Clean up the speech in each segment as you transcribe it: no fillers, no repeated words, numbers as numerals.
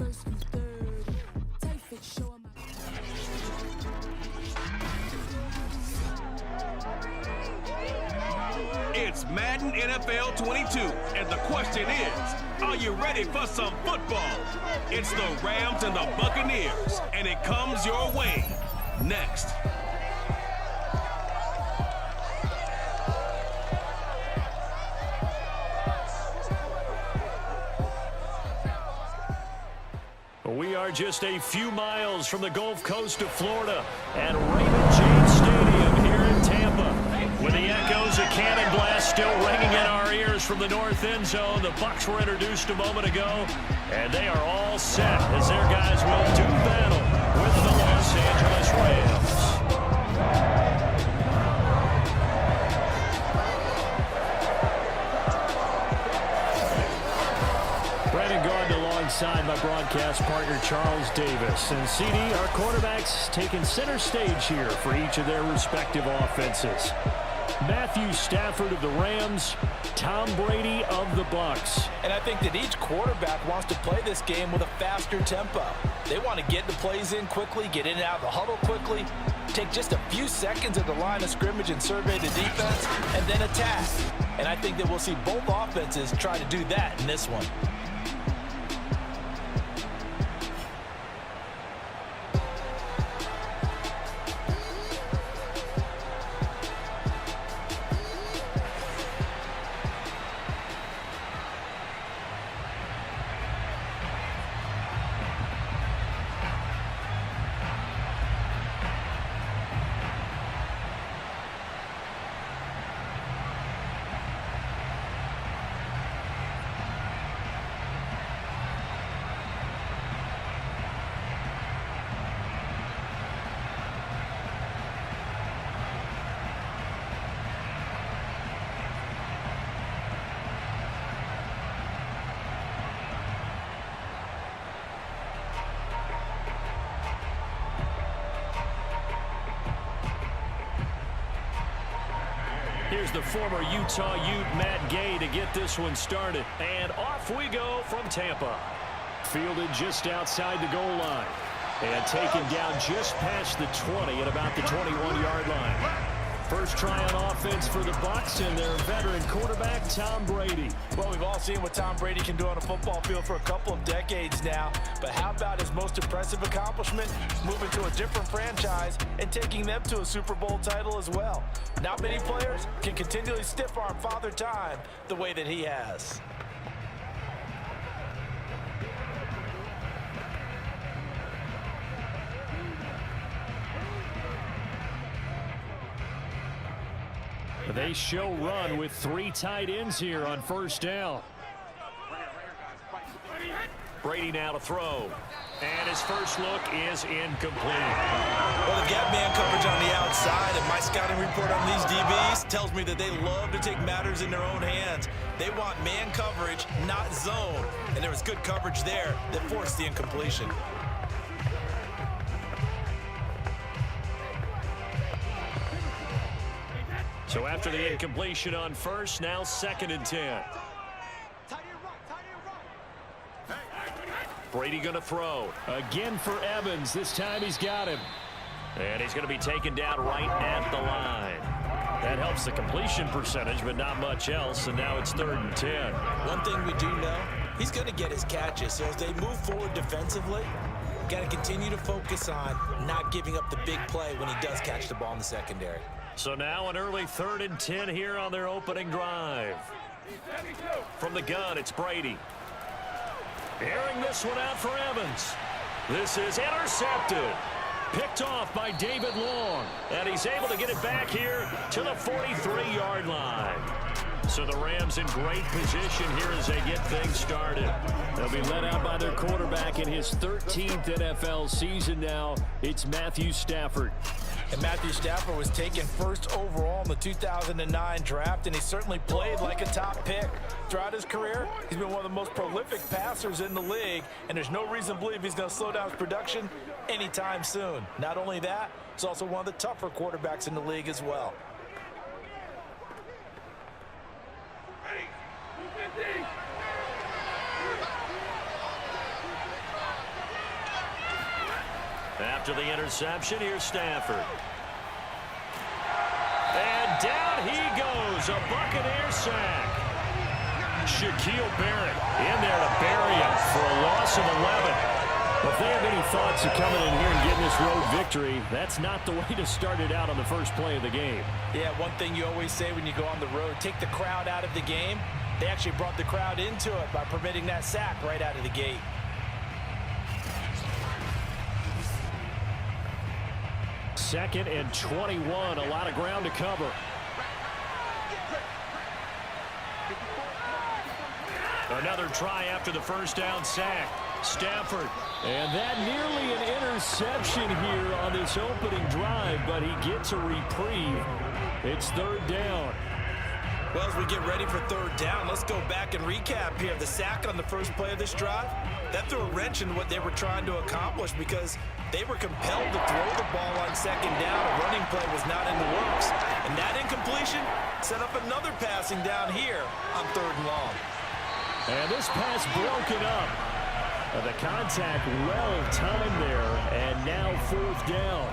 It's Madden NFL 22, and the question is, are you ready for some football? It's the Rams and the Buccaneers, and it comes your way next. We are just a few miles from the Gulf Coast of Florida at Raymond James Stadium here in Tampa. With the echoes of cannon blast still ringing in our ears from the north end zone, the Bucs were introduced a moment ago, and they are all set as their guys will do battle with the Los Angeles Rams. Alongside my broadcast partner Charles Davis. And CD, our quarterbacks taking center stage here for each of their respective offenses. Matthew Stafford of the Rams, Tom Brady of the Bucs. And I think that each quarterback wants to play this game with a faster tempo. They want to get the plays in quickly, get in and out of the huddle quickly, take just a few seconds at the line of scrimmage and survey the defense, and then attack. And I think that we'll see both offenses try to do that in this one. Here's the former Utah Ute, Matt Gay, to get this one started. And off we go from Tampa. Fielded just outside the goal line. And taken down just past the 20 at about the 21-yard line. First try on offense for the Bucs and their veteran quarterback, Tom Brady. Well, we've all seen what Tom Brady can do on a football field for a couple of decades now. But how about his most impressive accomplishment? Moving to a different franchise and taking them to a Super Bowl title as well. Not many players can continually stiff-arm Father Time the way that he has. They show run with three tight ends here on first down. Brady now to throw. And his first look is incomplete. Well, they've got man coverage on the outside, and my scouting report on these DBs tells me that they love to take matters in their own hands. They want man coverage, not zone. And there was good coverage there that forced the incompletion. So after the incompletion on first, now 2nd and 10. Brady going to throw. Again for Evans. This time he's got him. And he's going to be taken down right at the line. That helps the completion percentage, but not much else. And now it's 3rd and 10. One thing we do know, he's going to get his catches. So as they move forward defensively, got to continue to focus on not giving up the big play when he does catch the ball in the secondary. So now an early 3rd and 10 here on their opening drive. From the gun, it's Brady. Airing this one out for Evans. This is intercepted. Picked off by David Long. And he's able to get it back here to the 43-yard line. So the Rams in great position here as they get things started. They'll be led out by their quarterback in his 13th NFL season now. It's Matthew Stafford. And Matthew Stafford was taken first overall in the 2009 draft, and he certainly played like a top pick. Throughout his career, he's been one of the most prolific passers in the league, and there's no reason to believe he's going to slow down his production anytime soon. Not only that, he's also one of the tougher quarterbacks in the league as well. After the interception, here's Stafford. And down he goes, a Buccaneer sack. Shaquille Barrett in there to bury him for a loss of 11. Well, if they have any thoughts of coming in here and getting this road victory, that's not the way to start it out on the first play of the game. Yeah, one thing you always say when you go on the road, take the crowd out of the game. They actually brought the crowd into it by permitting that sack right out of the gate. Second and 21, a lot of ground to cover. Another try after the first down sack. Stafford. And that nearly an interception here on this opening drive, but he gets a reprieve. It's third down. Well, as we get ready for third down, let's go back and recap here. The sack on the first play of this drive, that threw a wrench in what they were trying to accomplish because they were compelled to throw the ball on second down. A running play was not in the works. And that incompletion set up another passing down here on third and long. And this pass broken up. The contact well timed there, and now fourth down.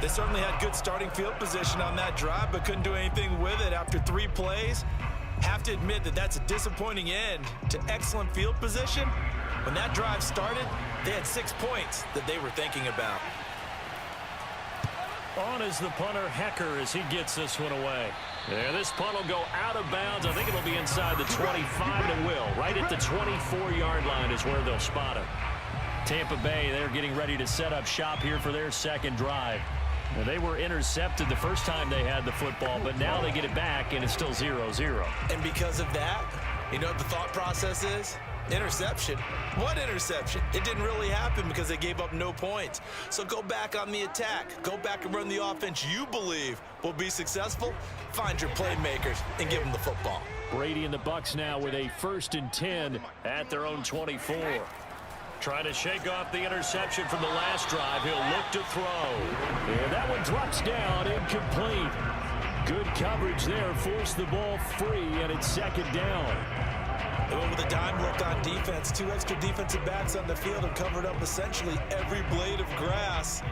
They certainly had good starting field position on that drive, but couldn't do anything with it after 3 plays. Have to admit that that's a disappointing end to excellent field position. When that drive started, they had 6 points that they were thinking about. On is the punter, Hecker, as he gets this one away. Yeah, this punt will go out of bounds. I think it'll be inside the 25, and it will. Right at the 24-yard line is where they'll spot it. Tampa Bay, they're getting ready to set up shop here for their second drive. Now, they were intercepted the first time they had the football, but now they get it back, and it's still 0-0. And because of that, you know what the thought process is? Interception. What interception? It didn't really happen because they gave up no points. So go back on the attack. Go back and run the offense you believe will be successful. Find your playmakers and give them the football. Brady and the Bucs now with a 1st and 10 at their own 24. Trying to shake off the interception from the last drive. He'll look to throw. And that one drops down, incomplete. Good coverage there, forced the ball free, and it's second down. They went with a dime look on defense. 2 extra defensive backs on the field and covered up essentially every blade of grass.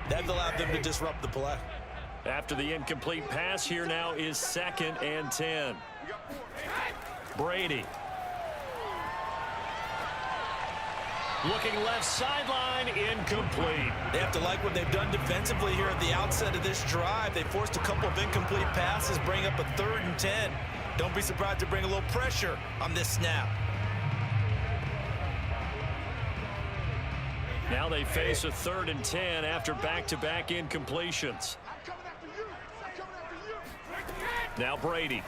That allowed them to disrupt the play. After the incomplete pass, here now is 2nd and 10. Brady. Looking left sideline, incomplete. They have to like what they've done defensively here at the outset of this drive. They forced a couple of incomplete passes, bring up a 3rd and 10. Don't be surprised to bring a little pressure on this snap. Now they face a 3rd and 10 after back-to-back incompletions. Now Brady.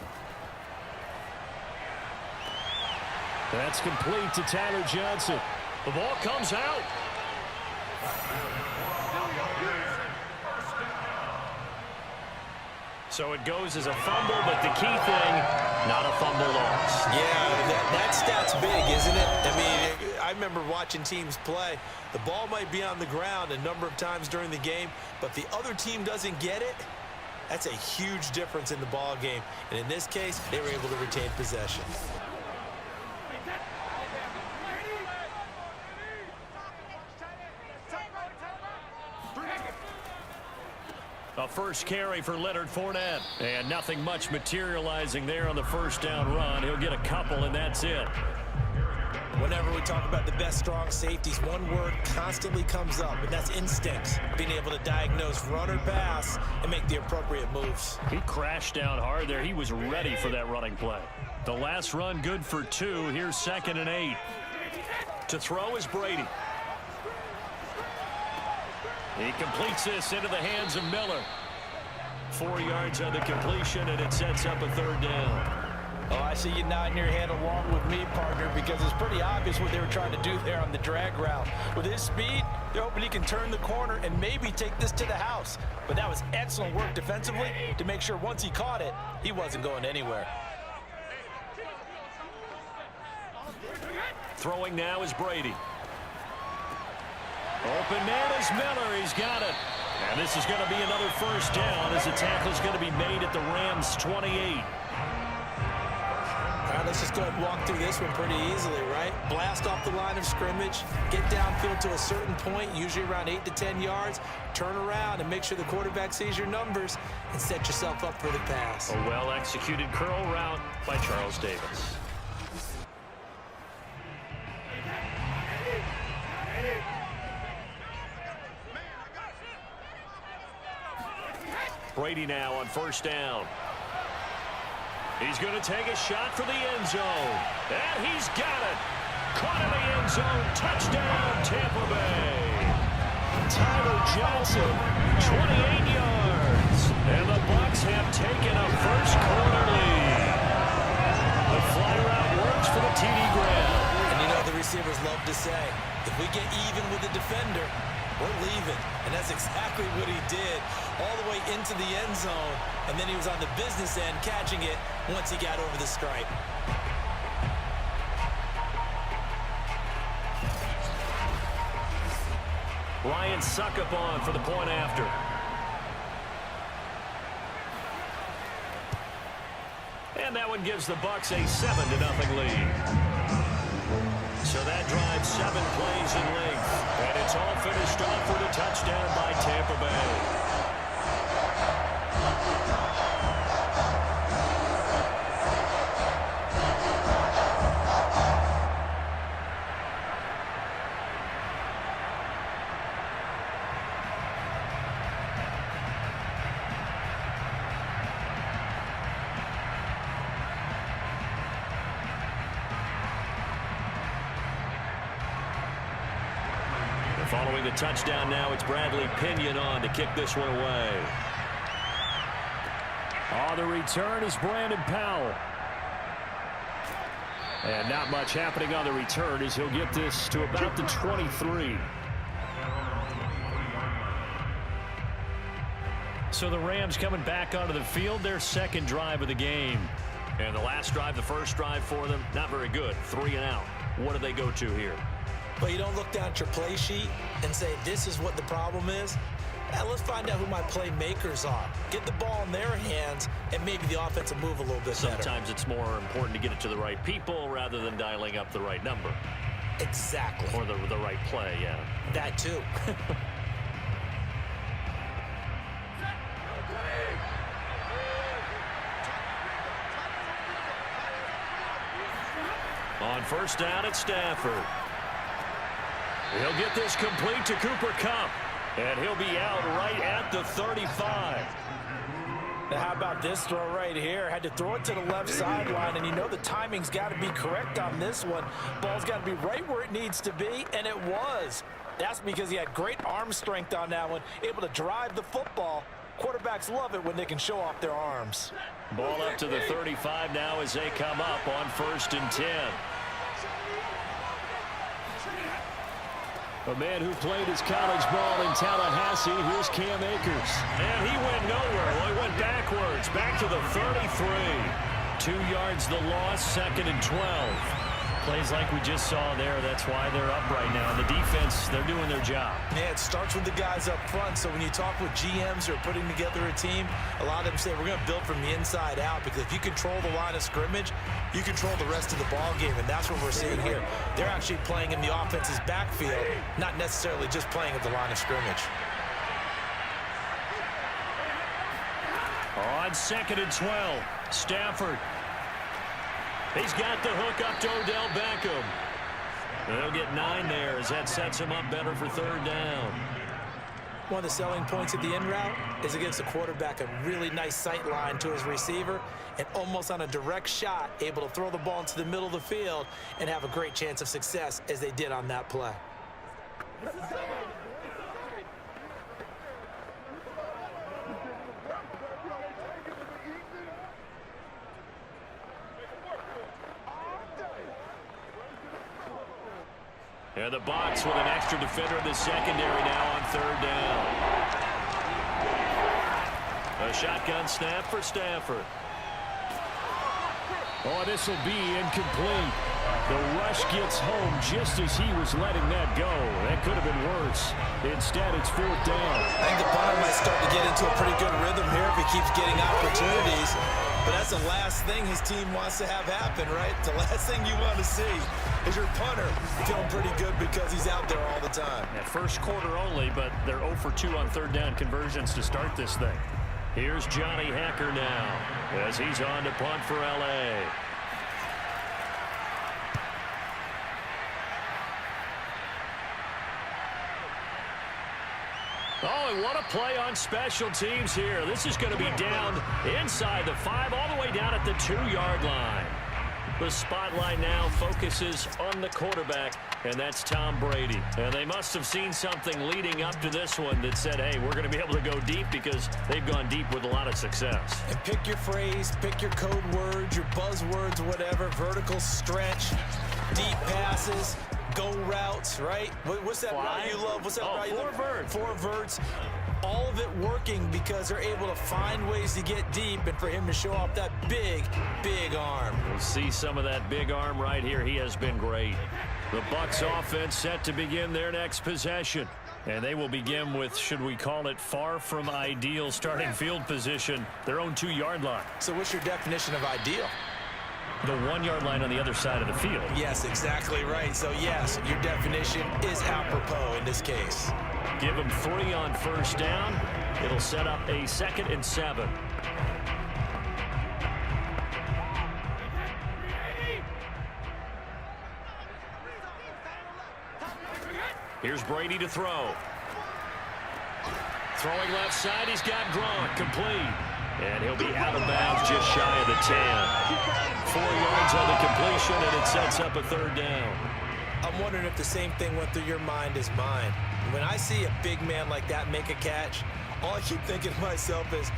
That's complete to Tyler Johnson. The ball comes out. So it goes as a fumble, but the key thing, not a fumble loss. Yeah, that stat's big, isn't it? I mean, I remember watching teams play. The ball might be on the ground a number of times during the game, but the other team doesn't get it. That's a huge difference in the ball game. And in this case, they were able to retain possession. A first carry for Leonard Fournette. And nothing much materializing there on the first down run. He'll get a couple, and that's it. Whenever we talk about the best strong safeties, one word constantly comes up, and that's instinct. Being able to diagnose run or pass and make the appropriate moves. He crashed down hard there. He was ready for that running play. The last run good for 2. Here's 2nd and 8. To throw is Brady. He completes this into the hands of Miller. 4 yards on the completion, and it sets up a 3rd down. Oh, I see you nodding your head along with me, partner, because it's pretty obvious what they were trying to do there on the drag route. With his speed, they're hoping he can turn the corner and maybe take this to the house. But that was excellent work defensively to make sure once he caught it, he wasn't going anywhere. Throwing now is Brady. Open man is Miller. He's got it. And this is going to be another first down as the tackle is going to be made at the Rams' 28. Proud let's just go ahead and walk through this one pretty easily, right? Blast off the line of scrimmage, get downfield to a certain point, usually around 8 to 10 yards, turn around and make sure the quarterback sees your numbers and set yourself up for the pass. A well-executed curl route by Charles Davis. Brady now on first down. He's going to take a shot for the end zone. And he's got it. Caught in the end zone. Touchdown, Tampa Bay. Tyler Johnson, 28 yards. And the Bucs have taken a first-quarter lead. The fly route works for the TD grab. And you know the receivers love to say, if we get even with the defender, we're leaving. And that's exactly what he did all the way into the end zone. And then he was on the business end catching it once he got over the stripe. Ryan Suckup on for the point after. And that one gives the Bucs a 7-0 lead. So that drives 7 plays in length. And it's all finished off with a touchdown by Tampa Bay. Following the touchdown now, it's Bradley Pinion on to kick this one away. On the return is Brandon Powell. And not much happening on the return as he'll get this to about the 23. So the Rams coming back onto the field, their second drive of the game. And the last drive, the first drive for them, not very good. 3 and out. What do they go to here? But you don't look down at your play sheet and say, this is what the problem is. Yeah, let's find out who my playmakers are. Get the ball in their hands, and maybe the offense will move a little bit better. Sometimes it's more important to get it to the right people rather than dialing up the right number. Exactly. Or the right play, yeah. That too. On first down, it's Stafford. He'll get this complete to Cooper Kupp. And he'll be out right at the 35. Now how about this throw right here? Had to throw it to the left sideline, and you know the timing's got to be correct on this one. Ball's got to be right where it needs to be, and it was. That's because he had great arm strength on that one, able to drive the football. Quarterbacks love it when they can show off their arms. Ball up to the 35 now as they come up on 1st and 10. A man who played his college ball in Tallahassee, here's Cam Akers. And he went nowhere. Well, he went backwards, back to the 33. 2 yards the loss, 2nd and 12. Plays like we just saw there, that's why they're up right now. And the defense, they're doing their job. Yeah, it starts with the guys up front. So when you talk with GMs who are putting together a team, a lot of them say we're going to build from the inside out, because if you control the line of scrimmage, you control the rest of the ball game, and that's what we're seeing here. They're actually playing in the offense's backfield, not necessarily just playing at the line of scrimmage. On 2nd and 12, Stafford. He's got the hook up to Odell Beckham. They'll get 9 there as that sets him up better for 3rd down. One of the selling points of the in route is against the quarterback, a really nice sight line to his receiver, and almost on a direct shot, able to throw the ball into the middle of the field and have a great chance of success as they did on that play. And the Bucs with an extra defender in the secondary now on 3rd down. A shotgun snap for Stafford. Oh, this will be incomplete. The rush gets home just as he was letting that go. That could have been worse. Instead, it's 4th down. I think the punter might start to get into a pretty good rhythm here if he keeps getting opportunities. But that's the last thing his team wants to have happen, right? The last thing you want to see is your punter feeling pretty good because he's out there all the time. Yeah, first quarter only, but they're 0 for 2 on third down conversions to start this thing. Here's Johnny Hacker now as he's on to punt for L.A. Oh, and what a play on special teams here. This is going to be down inside the 5, all the way down at the 2-yard line. The spotlight now focuses on the quarterback, and that's Tom Brady. And they must have seen something leading up to this one that said, hey, we're going to be able to go deep because they've gone deep with a lot of success. And pick your phrase, pick your code words, your buzzwords, whatever, vertical stretch, deep passes, go routes, right? What's that route you love? What's that route you love? 4 verts. 4 verts. All of it working because they're able to find ways to get deep and for him to show off that big, big arm. We'll see some of that big arm right here. He has been great. The Bucs offense set to begin their next possession. And they will begin with, should we call it, far from ideal starting field position, their own 2-yard line. So what's your definition of ideal? The 1-yard line on the other side of the field. Yes, exactly right. So, yes, your definition is apropos in this case. Give him 3 on first down. It'll set up a 2nd and 7. Here's Brady to throw. Throwing left side, he's got Gronk, complete. And he'll be out of bounds just shy of the 10. 4 yards on the completion, and it sets up a 3rd down. I'm wondering if the same thing went through your mind as mine. When I see a big man like that make a catch, all I keep thinking to myself is,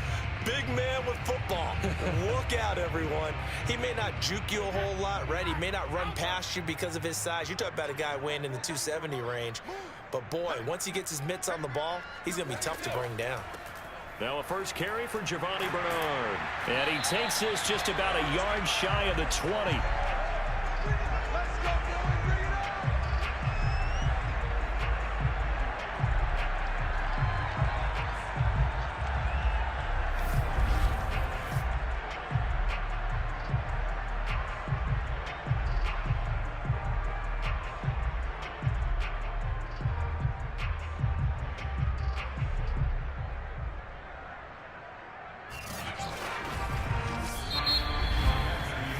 big man with football. Look out, everyone. He may not juke you a whole lot, right? He may not run past you because of his size. You're talking about a guy weighing in the 270 range. But, boy, once he gets his mitts on the ball, he's going to be tough to bring down. Now a first carry for Giovanni Bernard. And he takes this just about a yard shy of the 20.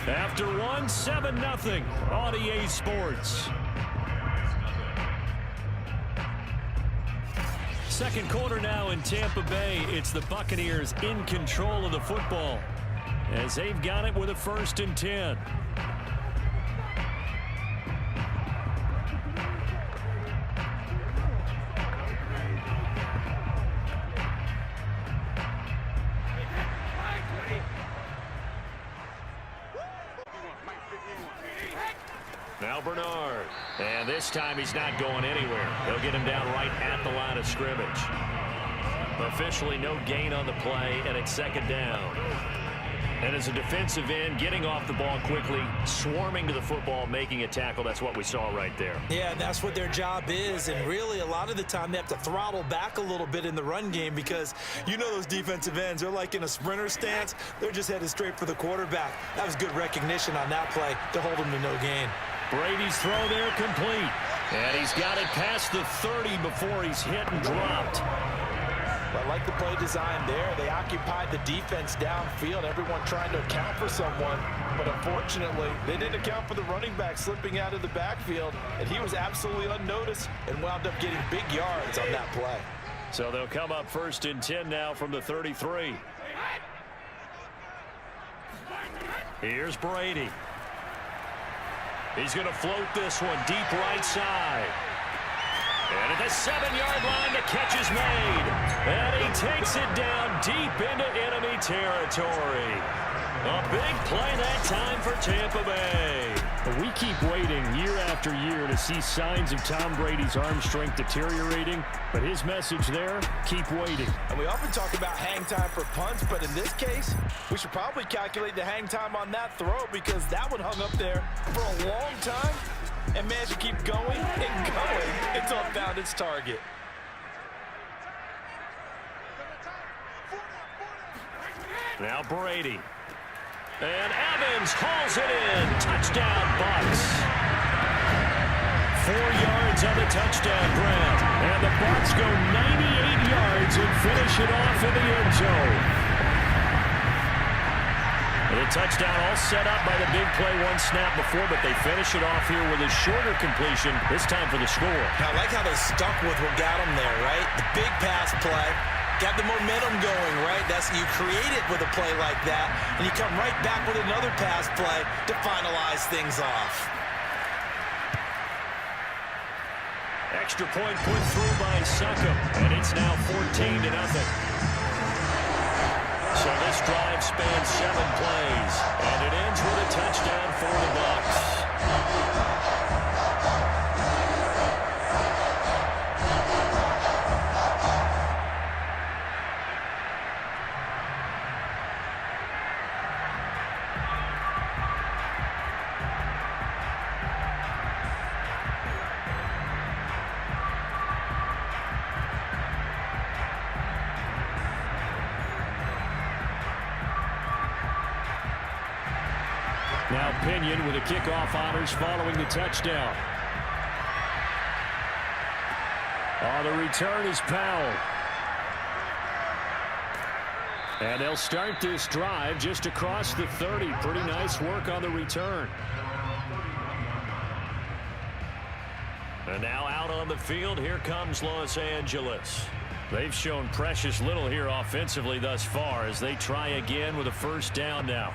After 7-0 on EA Sports. Second quarter now in Tampa Bay. It's the Buccaneers in control of the football as they've got it with a 1st and 10. Now Bernard. And this time he's not going anywhere. They'll get him down right at the line of scrimmage. Officially no gain on the play, and it's 2nd down. And as a defensive end, getting off the ball quickly, swarming to the football, making a tackle, that's what we saw right there. Yeah, and that's what their job is. And really, a lot of the time, they have to throttle back a little bit in the run game because you know those defensive ends, they're like in a sprinter stance. They're just headed straight for the quarterback. That was good recognition on that play to hold him to no gain. Brady's throw there complete. And he's got it past the 30 before he's hit and dropped. I like the play design there. They occupied the defense downfield, everyone trying to account for someone. But unfortunately, they didn't account for the running back slipping out of the backfield. And he was absolutely unnoticed and wound up getting big yards on that play. So they'll come up 1st and 10 now from the 33. Here's Brady. He's going to float this one deep right side. And at the 7-yard line, the catch is made. And he takes it down deep into enemy territory. A big play that time for Tampa Bay. We keep waiting year after year to see signs of Tom Brady's arm strength deteriorating, but his message there, keep waiting. And we often talk about hang time for punts, but in this case, we should probably calculate the hang time on that throw because that one hung up there for a long time and managed to keep going and going until it found its target. Now Brady. And Evans hauls it in. Touchdown, Bucs. 4 yards on the touchdown grab. And the Bucs go 98 yards and finish it off in the end zone. The touchdown all set up by the big play one snap before, but they finish it off here with a shorter completion, this time for the score. Now, I like how they stuck with what got them there, right? The big pass play. Got the momentum going, right? You create it with a play like that, and you come right back with another pass play to finalize things off. Extra point put through by Succop, and it's now 14-0. So this drive spans 7 plays, and it ends with a touchdown for the Bucs. Now Pinion with the kickoff honors following the touchdown. On the return is Powell. And they'll start this drive just across the 30. Pretty nice work on the return. And now out on the field, here comes Los Angeles. They've shown precious little here offensively thus far as they try again with a first down now.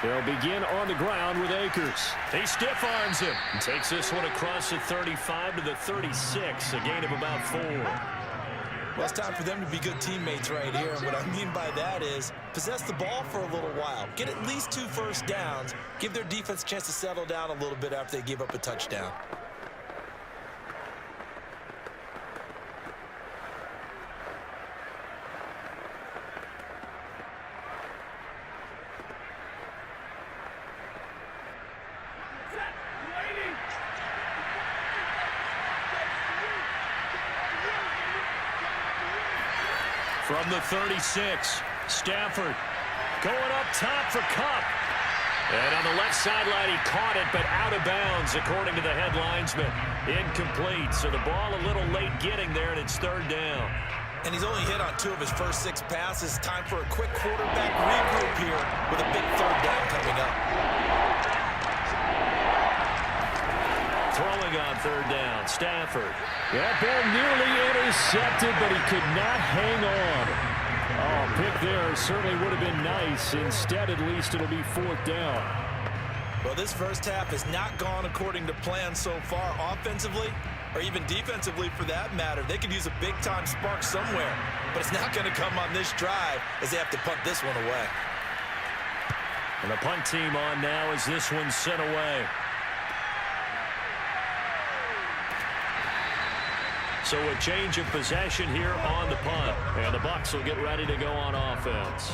They'll begin on the ground with Akers. He stiff arms him and takes this one across the 35 to the 36, a gain of about 4. Well, it's time for them to be good teammates right here. And what I mean by that is possess the ball for a little while. Get at least 2 first downs. Give their defense a chance to settle down a little bit after they give up a touchdown. From the 36, Stafford going up top for Kupp. And on the left sideline, he caught it, but out of bounds, according to the head linesman. Incomplete, so the ball a little late getting there, and it's 3rd down. And he's only hit on 2 of his first 6 passes. Time for a quick quarterback regroup here with a big 3rd down coming up. Throwing on 3rd down, Stafford. That ball nearly intercepted, but he could not hang on. Oh, pick there certainly would have been nice. Instead, at least it'll be 4th down. Well, this first half has not gone according to plan so far offensively, or even defensively for that matter. They could use a big-time spark somewhere, but it's not going to come on this drive as they have to punt this one away. And the punt team on now as this one's sent away. So a change of possession here on the punt. And the Bucs will get ready to go on offense.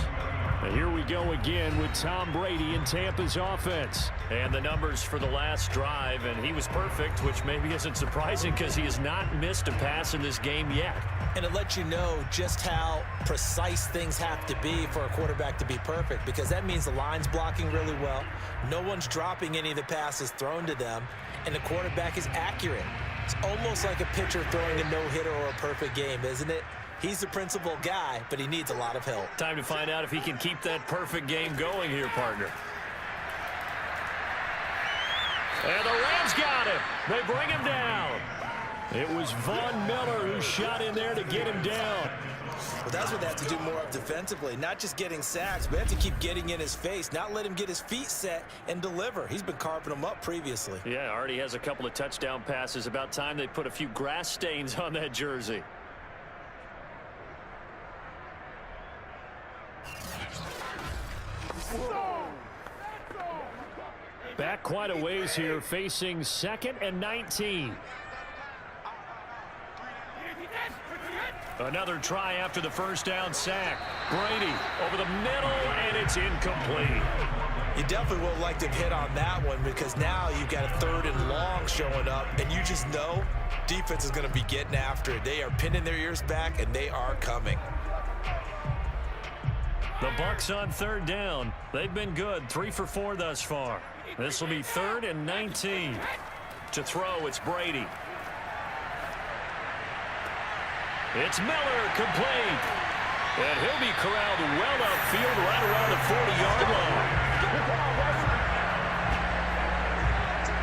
And here we go again with Tom Brady and Tampa's offense. And the numbers for the last drive, and he was perfect, which maybe isn't surprising because he has not missed a pass in this game yet. And it lets you know just how precise things have to be for a quarterback to be perfect, because that means the line's blocking really well. No one's dropping any of the passes thrown to them, and the quarterback is accurate. It's almost like a pitcher throwing a no-hitter or a perfect game, isn't it? He's the principal guy, but he needs a lot of help. Time to find out if he can keep that perfect game going here, partner. And the Rams got him. They bring him down. It was Von Miller who shot in there to get him down. Well, that's what they have to do more of defensively, not just getting sacks, but they have to keep getting in his face, not let him get his feet set and deliver. He's been carving them up previously. Yeah, already has a couple of touchdown passes. About time they put a few grass stains on that jersey. Back quite a ways here, facing 2nd and 19. Another try after the first down sack. Brady over the middle, and it's incomplete. You definitely would have liked to hit on that one because now you've got a 3rd and long showing up, and you just know defense is going to be getting after it. They are pinning their ears back, and they are coming. The Bucs on 3rd down. They've been good, 3 for 4 thus far. This will be 3rd and 19. To throw, it's Brady. It's Miller, complete. And he'll be corralled well upfield right around the 40-yard line.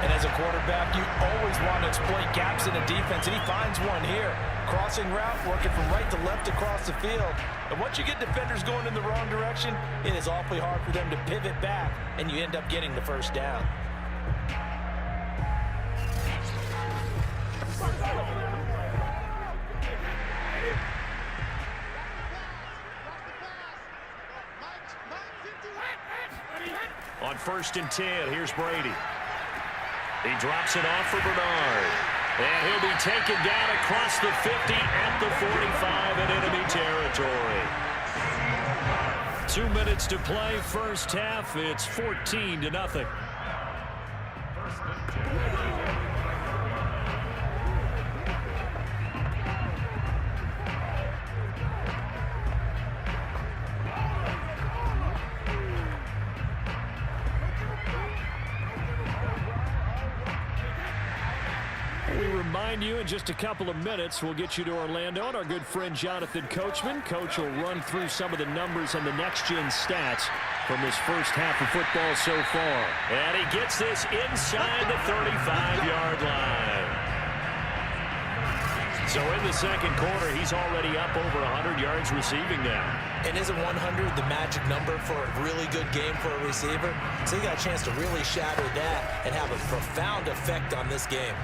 And as a quarterback, you always want to exploit gaps in the defense, and he finds one here. Crossing route, working from right to left across the field. And once you get defenders going in the wrong direction, it is awfully hard for them to pivot back, and you end up getting the first down. On 1st and 10, here's Brady. He drops it off for Bernard. And he'll be taken down across the 50 at the 45 in enemy territory. 2 minutes to play, first half. It's 14-0. You in just a couple of minutes. We'll get you to Orlando and our good friend Jonathan Coachman. Coach will run through some of the numbers and the next-gen stats from this first half of football so far. And he gets this inside the 35-yard line. So in the second quarter, he's already up over 100 yards receiving now. And isn't 100 the magic number for a really good game for a receiver? So he got a chance to really shatter that and have a profound effect on this game.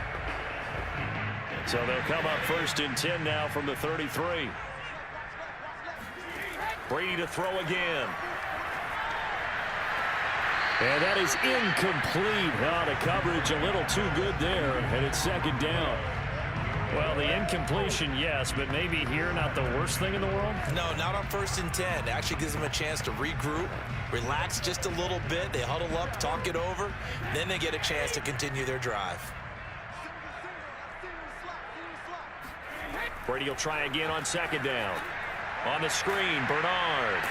So they'll come up 1st and 10 now from the 33. Brady to throw again. And that is incomplete. Oh, the coverage a little too good there, and it's 2nd down. Well, the incompletion, yes, but maybe here not the worst thing in the world? No, not on 1st and 10. It actually gives them a chance to regroup, relax just a little bit. They huddle up, talk it over. Then they get a chance to continue their drive. Brady will try again on 2nd down. On the screen, Bernard.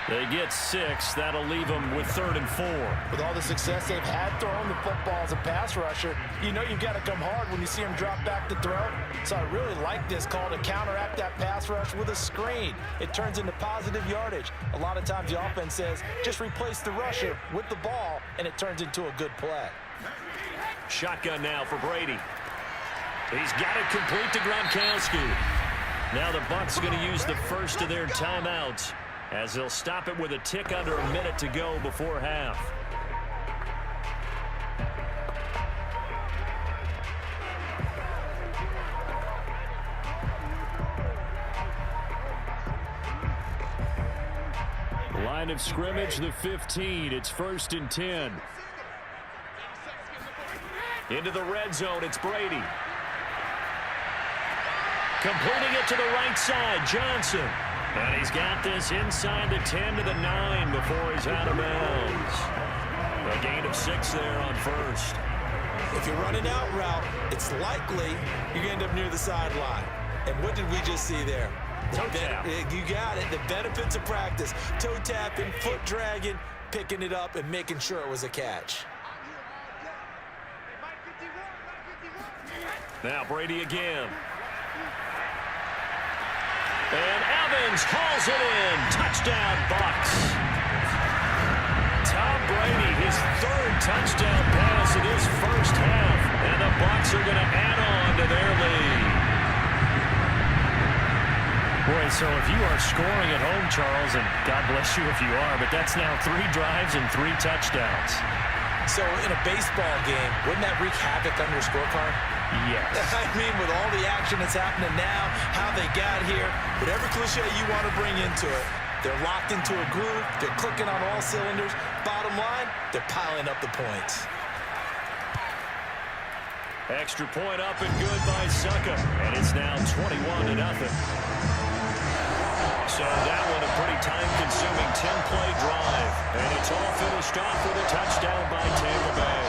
They get 6. That'll leave them with 3rd and 4. With all the success they've had throwing the football as a pass rusher, you know you've got to come hard when you see them drop back to throw. So I really like this call to counteract that pass rush with a screen. It turns into positive yardage. A lot of times the offense says, just replace the rusher with the ball, and it turns into a good play. Shotgun now for Brady. He's got it complete to Gronkowski. Now the Bucs going to use the first of their timeouts as they'll stop it with a tick under a minute to go before half. Line of scrimmage, the 15. It's 1st and 10. Into the red zone, it's Brady. Completing it to the right side, Johnson. And he's got this inside the 10 to the 9 before he's out of bounds. A gain of 6 there on 1st. If you're running out route, it's likely you're going to end up near the sideline. And what did we just see there? Toe tap. You got it. The benefits of practice. Toe tapping, foot dragging, picking it up, and making sure it was a catch. Now Brady again. And Evans hauls it in. Touchdown, Bucs. Tom Brady, his 3rd touchdown pass in his first half. And the Bucs are going to add on to their lead. Boy, so if you are scoring at home, Charles, and God bless you if you are, but that's now 3 drives and 3 touchdowns. So in a baseball game, wouldn't that wreak havoc on your scorecard? Yes. I mean, with all the action that's happening now, how they got here, whatever cliche you want to bring into it, they're locked into a groove, they're clicking on all cylinders. Bottom line, they're piling up the points. Extra point up and good by Suckup. And it's now 21-0. So that one a pretty time-consuming 10-play drive. And it's all finished off with a touchdown by Tampa Bay.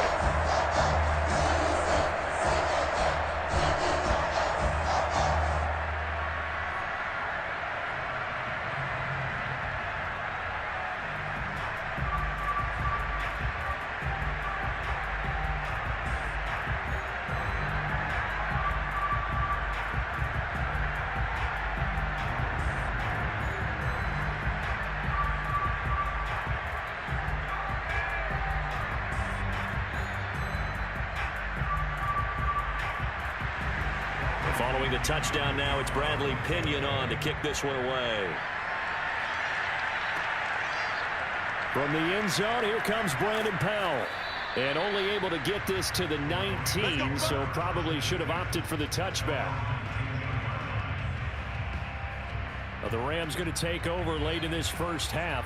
Following the touchdown now, it's Bradley Pinion on to kick this one away. From the end zone, here comes Brandon Powell. And only able to get this to the 19, so probably should have opted for the touchback. Well, the Rams going to take over late in this first half.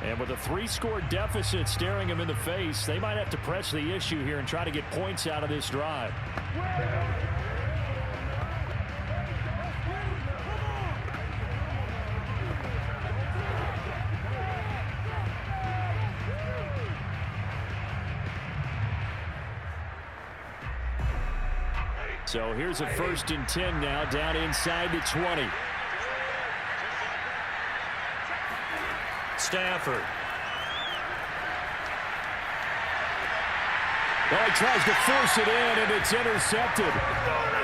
And with a 3-score deficit staring them in the face, they might have to press the issue here and try to get points out of this drive. So here's a 1st and 10 now, down inside the 20. Stafford. Oh, he tries to force it in, and it's intercepted.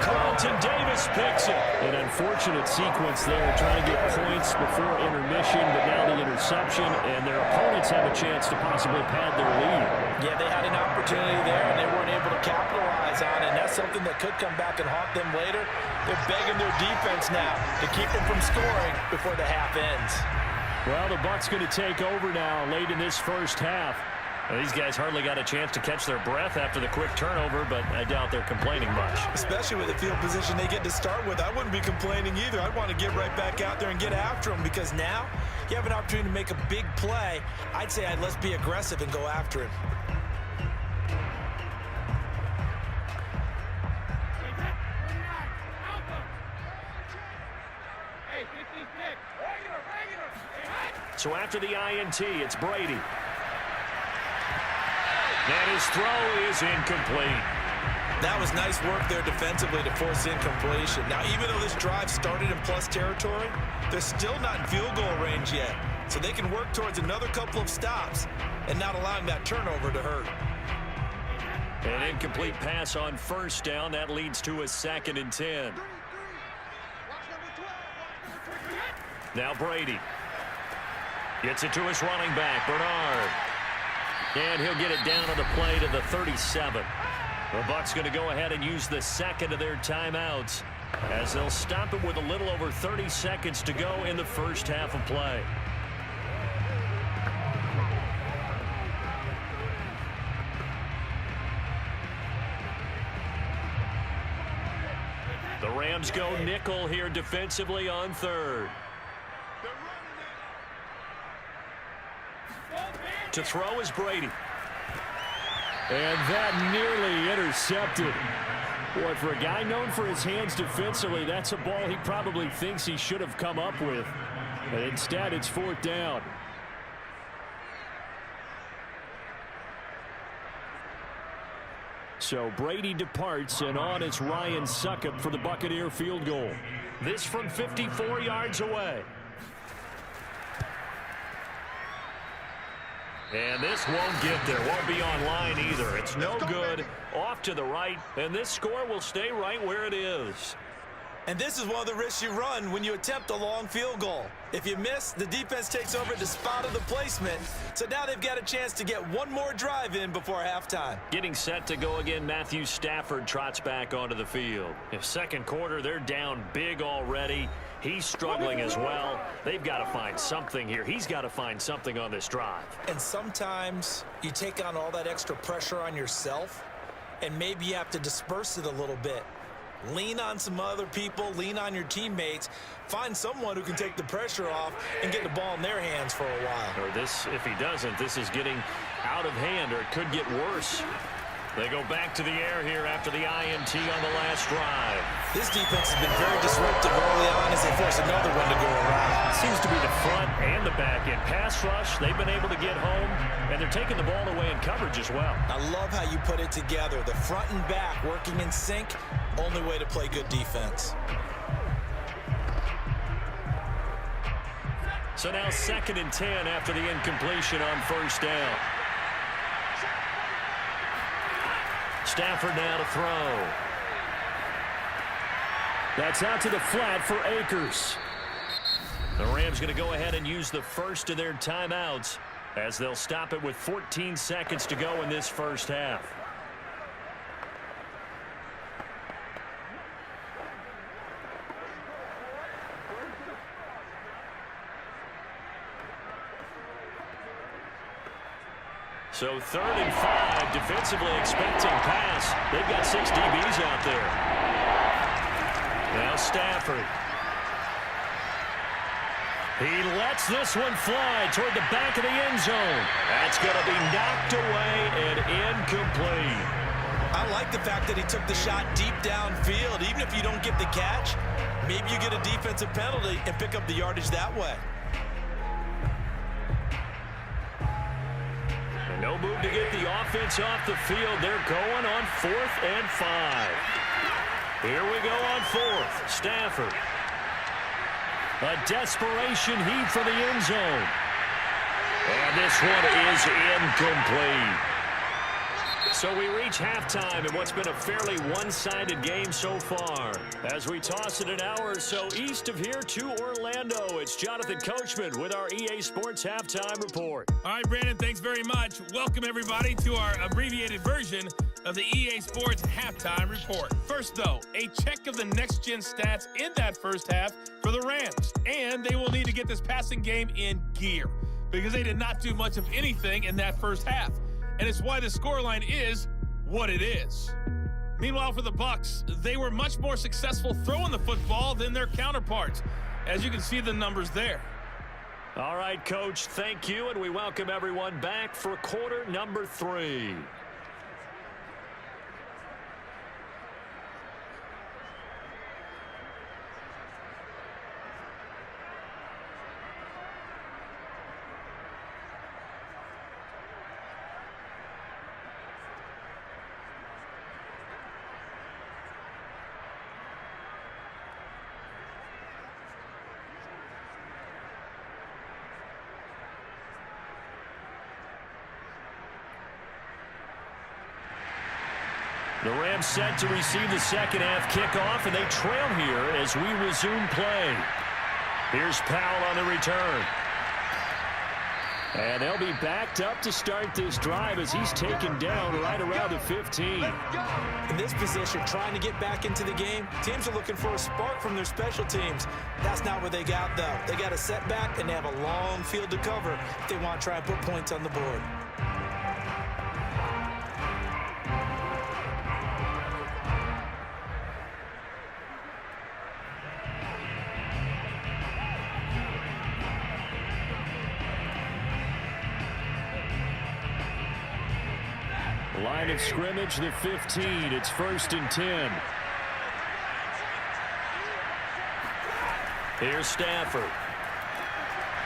Carlton Davis picks it. An unfortunate sequence there, trying to get points before intermission, but now the interception, and their opponents have a chance to possibly pad their lead. Yeah, they had an opportunity there, and they weren't able to capitalize on it, and that's something that could come back and haunt them later. They're begging their defense now to keep them from scoring before the half ends. Well, the Bucs going to take over now late in this first half. Well, these guys hardly got a chance to catch their breath after the quick turnover, but I doubt they're complaining much. Especially with the field position they get to start with. I wouldn't be complaining either. I'd want to get right back out there and get after them, because now you have an opportunity to make a big play. I'd say let's be aggressive and go after him. So after the INT, it's Brady. And his throw is incomplete. That was nice work there defensively to force incompletion. Now, even though this drive started in plus territory, they're still not in field goal range yet. So they can work towards another couple of stops and not allowing that turnover to hurt. An incomplete pass on 1st down. That leads to a 2nd and 10. Now Brady. Gets it to his running back, Bernard. And he'll get it down on the play to the 37. The Bucs going to go ahead and use the 2nd of their timeouts, as they'll stop it with a little over 30 seconds to go in the first half of play. The Rams go nickel here defensively on 3rd. To throw is Brady. And that nearly intercepted. Boy, for a guy known for his hands defensively, that's a ball he probably thinks he should have come up with. But instead, it's 4th down. So Brady departs, and on is Ryan Suckup for the Buccaneer field goal. This from 54 yards away. And this won't get there. Won't be online either. It's no good. Off to the right. And this score will stay right where it is. And this is one of the risks you run when you attempt a long field goal. If you miss, the defense takes over the spot of the placement. So now they've got a chance to get one more drive in before halftime. Getting set to go again, Matthew Stafford trots back onto the field. In 2nd quarter, they're down big already. He's struggling as well. They've got to find something here. He's got to find something on this drive. And sometimes you take on all that extra pressure on yourself, and maybe you have to disperse it a little bit. Lean on some other people, lean on your teammates, find someone who can take the pressure off and get the ball in their hands for a while. Or this, if he doesn't, this is getting out of hand, or it could get worse. They go back to the air here after the INT on the last drive. This defense has been very disruptive early on as they force another one to go around. Seems to be the front and the back end. Pass rush, they've been able to get home, and they're taking the ball away in coverage as well. I love how you put it together. The front and back working in sync, only way to play good defense. So now 2nd and 10 after the incompletion on first down. Stafford now to throw. That's out to the flat for Akers. The Rams going to go ahead and use the first of their timeouts as they'll stop it with 14 seconds to go in this first half. So 3rd and 5, defensively expecting pass. They've got 6 DBs out there. Now Stafford. He lets this one fly toward the back of the end zone. That's going to be knocked away and incomplete. I like the fact that he took the shot deep downfield. Even if you don't get the catch, maybe you get a defensive penalty and pick up the yardage that way. No move to get the offense off the field. They're going on 4th and 5. Here we go on 4th. Stafford. A desperation heave for the end zone. And this one is incomplete. So we reach halftime in what's been a fairly one-sided game so far. As we toss it an hour or so east of here to Orlando, it's Jonathan Coachman with our EA Sports Halftime Report. All right, Brandon, thanks very much. Welcome, everybody, to our abbreviated version of the EA Sports Halftime Report. First, though, a check of the next-gen stats in that first half for the Rams. And they will need to get this passing game in gear because they did not do much of anything in that first half. And it's why the scoreline is what it is. Meanwhile, for the Bucs, they were much more successful throwing the football than their counterparts, as you can see the numbers there. All right, Coach, thank you, and we welcome everyone back for quarter number 3. The Rams set to receive the second half kickoff, and they trail here as we resume play. Here's Powell on the return. And they'll be backed up to start this drive as he's taken down right around the 15. In this position, trying to get back into the game, teams are looking for a spark from their special teams. That's not what they got, though. They got a setback, and they have a long field to cover if they want to try and put points on the board. Line of scrimmage, the 15. It's 1st and 10. Here's Stafford.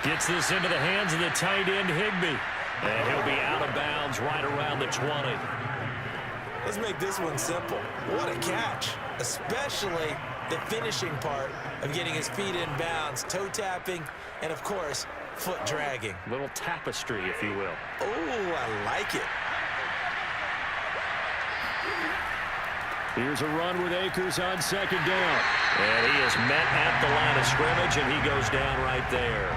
Gets this into the hands of the tight end, Higbee. And he'll be out of bounds right around the 20. Let's make this one simple. What a catch, especially the finishing part of getting his feet in bounds, toe tapping, and, of course, foot dragging. Little tapestry, if you will. Oh, I like it. Here's a run with Akers on 2nd down. And he is met at the line of scrimmage, and he goes down right there.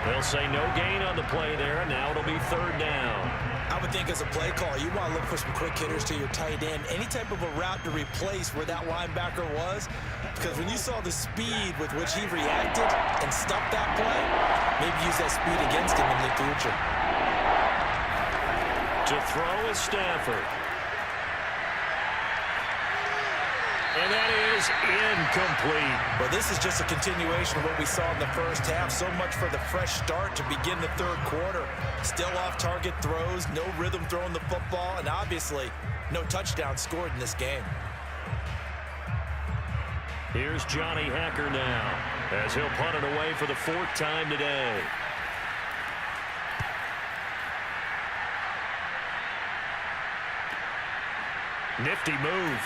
They'll say no gain on the play there, and now it'll be 3rd down. I would think as a play call, you want to look for some quick hitters to your tight end. Any type of a route to replace where that linebacker was. Because when you saw the speed with which he reacted and stopped that play, maybe use that speed against him in the future. To throw is Stafford. And that is incomplete. Well, this is just a continuation of what we saw in the first half. So much for the fresh start to begin the third quarter. Still off-target throws, no rhythm throwing the football, and obviously no touchdown scored in this game. Here's Johnny Hacker now as he'll punt it away for the fourth time today. Nifty move.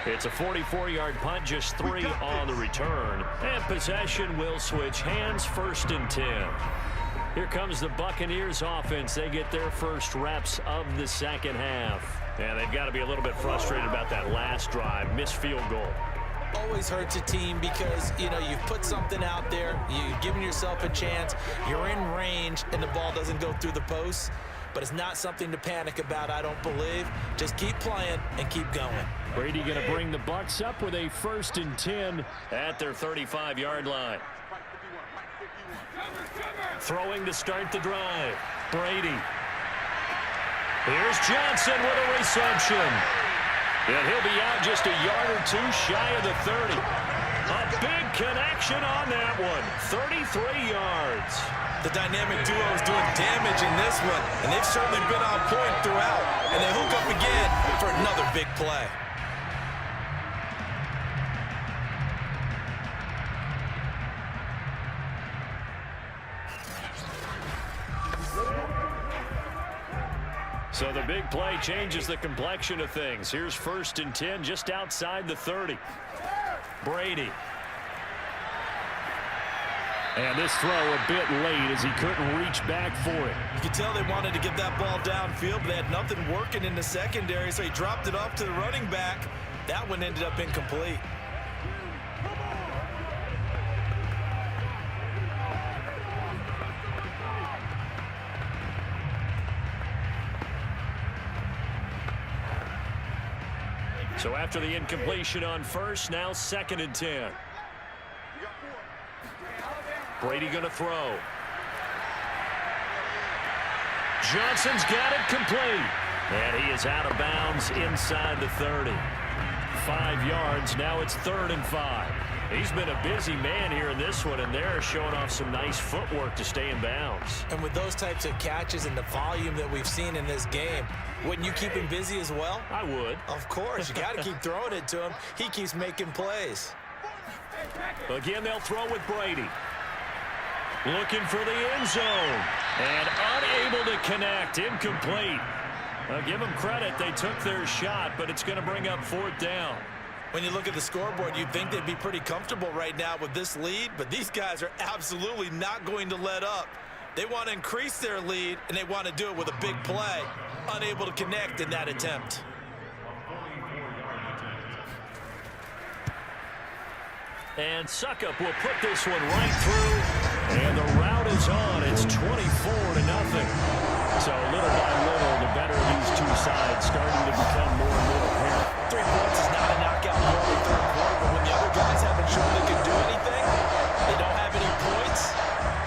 It's a 44-yard punt, just 3 on the return. And possession will switch hands, 1st and 10. Here comes the Buccaneers offense. They get their first reps of the second half. And they've got to be a little bit frustrated about that last drive, missed field goal. Always hurts a team because, you know, you've put something out there, you've given yourself a chance, you're in range, and the ball doesn't go through the posts. But it's not something to panic about, I don't believe. Just keep playing and keep going. Brady going to bring the Bucs up with a 1st and 10 at their 35-yard line. Throwing to start the drive. Brady. Here's Johnson with a reception. And he'll be out just a yard or 2 shy of the 30. A big connection on that one. 33 yards. The dynamic duo is doing damage in this one, and they've certainly been on point throughout. And they hook up again for another big play. So the big play changes the complexion of things. Here's 1st and 10 just outside the 30. Brady. And this throw a bit late as he couldn't reach back for it. You can tell they wanted to get that ball downfield, but they had nothing working in the secondary, so he dropped it off to the running back. That one ended up incomplete. So after the incompletion on 1st, now 2nd and 10. Brady going to throw. Johnson's got it complete. And he is out of bounds inside the 30. 5 yards. Now it's 3rd and 5. He's been a busy man here in this one, and they're showing off some nice footwork to stay in bounds. And with those types of catches and the volume that we've seen in this game, wouldn't you keep him busy as well? I would. Of course. You got to keep throwing it to him. He keeps making plays. Again, they'll throw with Brady. Looking for the end zone. And unable to connect. Incomplete. I'll give them credit. They took their shot, but it's going to bring up 4th down. When you look at the scoreboard, you'd think they'd be pretty comfortable right now with this lead, but these guys are absolutely not going to let up. They want to increase their lead, and they want to do it with a big play. Unable to connect in that attempt. And Suckup will put this one right through. And the route is on. It's 24-0. So little by little, the better of these two sides starting to become more and more apparent. 3 points is not a knockout blow in the third quarter, but when the other guys haven't shown they can do anything, they don't have any points,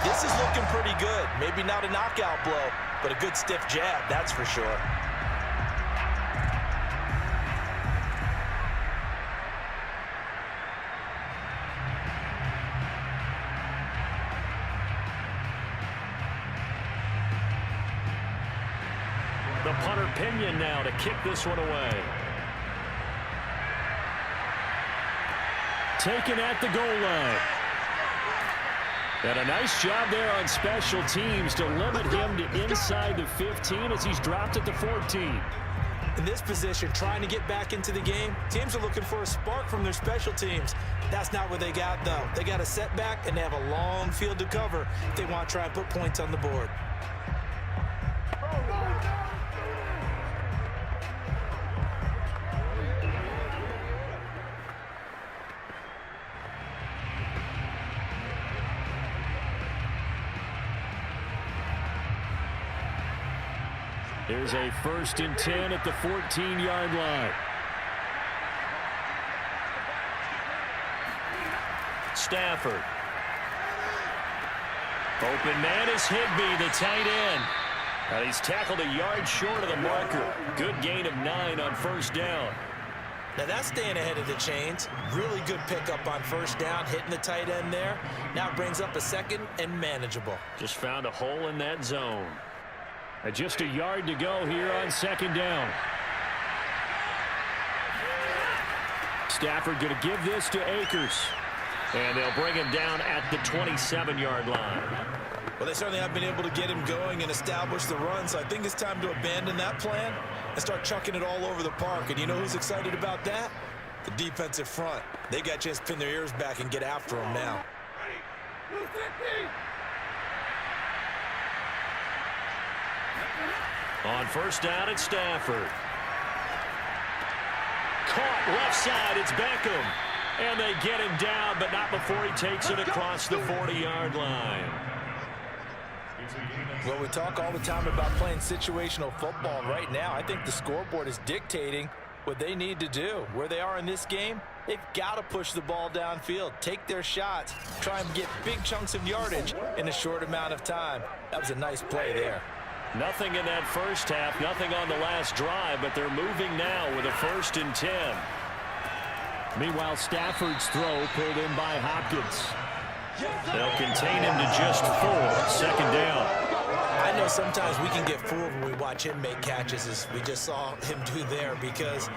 this is looking pretty good. Maybe not a knockout blow, but a good stiff jab, that's for sure. The punter Pinion now to kick this one away. Taken at the goal line. And a nice job there on special teams to limit him to inside the 15 as he's dropped at the 14. In this position, trying to get back into the game, teams are looking for a spark from their special teams. That's not what they got, though. They got a setback, and they have a long field to cover if they want to try and put points on the board. Here's a 1st and 10 at the 14-yard line. Stafford. Open man is Higbee, the tight end. And he's tackled a yard short of the marker. Good gain of 9 on 1st down. Now that's staying ahead of the chains. Really good pickup on first down, hitting the tight end there. Now it brings up a second and manageable. Just found a hole in that zone. Just a yard to go here on second down. Stafford going to give this to Akers. And they'll bring him down at the 27-yard line. Well, they certainly have been able to get him going and establish the run, so I think it's time to abandon that plan and start chucking it all over the park. And you know who's excited about that? The defensive front. They got a chance to pin their ears back and get after him now. On first down, it's Stafford. Caught left side, it's Beckham. And they get him down, but not before he takes it across the 40-yard line. Well, we talk all the time about playing situational football. Right now, I think the scoreboard is dictating what they need to do. Where they are in this game, they've got to push the ball downfield, take their shots, try and get big chunks of yardage in a short amount of time. That was a nice play there. Nothing in that first half, nothing on the last drive, but they're moving now with a 1st and 10. Meanwhile, Stafford's throw pulled in by Hopkins. They'll contain him to just 4. Second down. I know sometimes we can get fooled when we watch him make catches, as we just saw him do there, because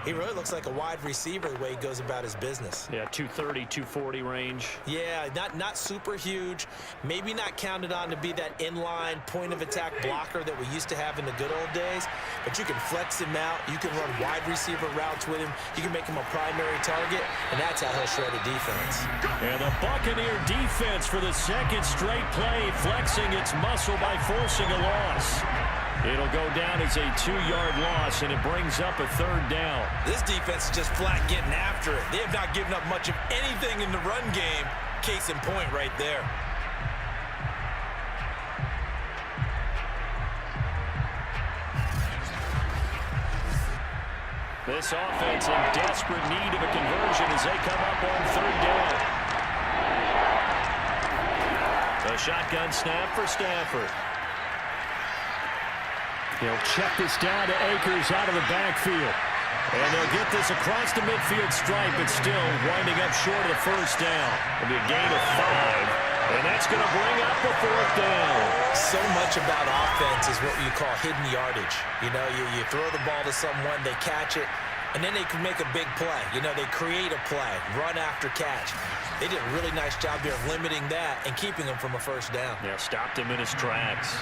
he really looks like a wide receiver the way he goes about his business. Yeah, 230, 240 range. Yeah, not super huge. Maybe not counted on to be that inline point-of-attack blocker that we used to have in the good old days, but you can flex him out. You can run wide receiver routes with him. You can make him a primary target, and that's how he'll shred a defense. And the Buccaneer defense for the second straight play, flexing its muscle by forcing a loss. It'll go down as a 2-yard loss, and it brings up a 3rd down. This defense is just flat getting after it. They have not given up much of anything in the run game. Case in point right there. This offense in desperate need of a conversion as they come up on 3rd down. A shotgun snap for Stafford. He'll check this down to Akers out of the backfield. And they'll get this across the midfield stripe, but still winding up short of the 1st down. It'll be a gain of 5, and that's going to bring up the 4th down. So much about offense is what you call hidden yardage. You know, you throw the ball to someone, they catch it, and then they can make a big play. You know, they create a play, run after catch. They did a really nice job there of limiting that and keeping him from a 1st down. Yeah, stopped him in his tracks.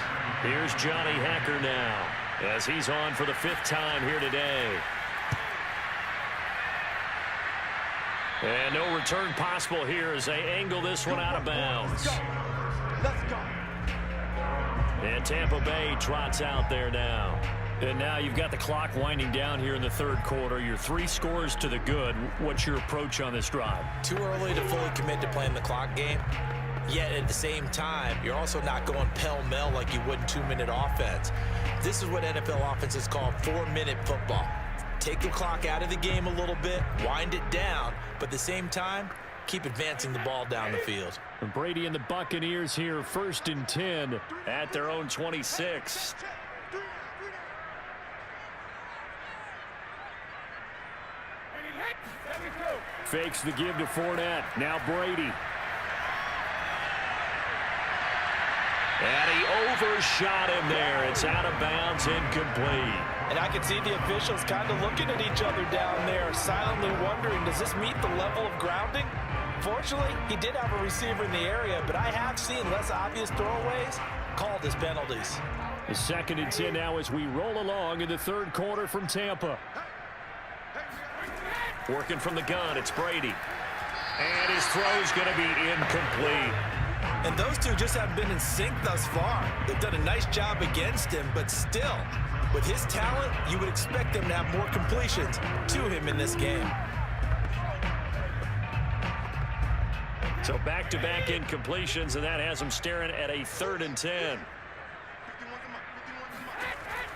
Here's Johnny Hacker now as he's on for the 5th time here today. And no return possible here as they angle this one out of bounds. Let's go. And Tampa Bay trots out there now. And now you've got the clock winding down here in the 3rd quarter. You're 3 scores to the good. What's your approach on this drive? Too early to fully commit to playing the clock game. Yet at the same time, you're also not going pell-mell like you would in 2-minute offense. This is what NFL offenses call 4-minute football. Take the clock out of the game a little bit, wind it down, but at the same time, keep advancing the ball down the field. And Brady and the Buccaneers here, 1st and 10 at their own 26. Fakes the give to Fournette. Now Brady. And he overshot him there. It's out of bounds, incomplete. And I can see the officials kind of looking at each other down there, silently wondering, does this meet the level of grounding? Fortunately, he did have a receiver in the area, but I have seen less obvious throwaways called as penalties. The 2nd and 10 now as we roll along in the 3rd quarter from Tampa. Working from the gun, it's Brady. And his throw's going to be incomplete. And those two just haven't been in sync thus far. They've done a nice job against him, but still, with his talent, you would expect them to have more completions to him in this game. So back-to-back incompletions, and that has him staring at a 3rd and 10.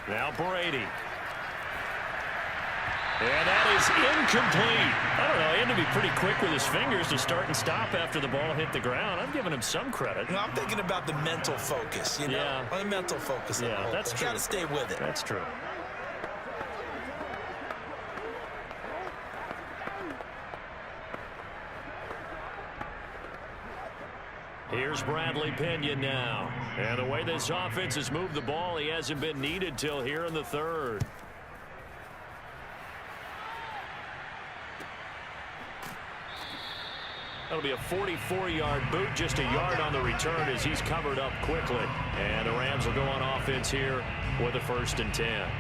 Now Brady. And that is incomplete. I don't know. He had to be pretty quick with his fingers to start and stop after the ball hit the ground. I'm giving him some credit. You know, I'm thinking about the mental focus, you know? Yeah. The mental focus. Yeah, that's true. You got to stay with it. That's true. Here's Bradley Pinion now. And the way this offense has moved the ball, he hasn't been needed till here in the third. That'll be a 44-yard boot, just a yard on the return as he's covered up quickly. And the Rams will go on offense here with a 1st and 10.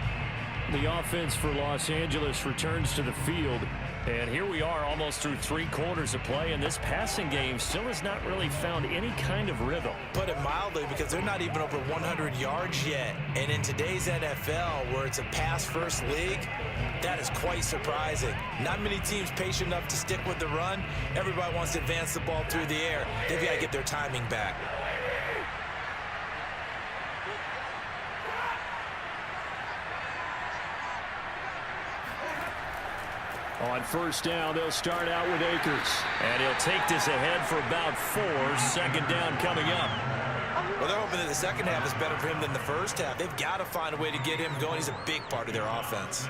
The offense for Los Angeles returns to the field. And here we are almost through 3 quarters of play, and this passing game still has not really found any kind of rhythm. Put it mildly, because they're not even over 100 yards yet. And in today's NFL, where it's a pass-first league, that is quite surprising. Not many teams patient enough to stick with the run. Everybody wants to advance the ball through the air. They've got to get their timing back. On 1st down, they'll start out with Akers. And he'll take this ahead for about 4. 2nd down coming up. Well, they're hoping that the second half is better for him than the first half. They've got to find a way to get him going. He's a big part of their offense.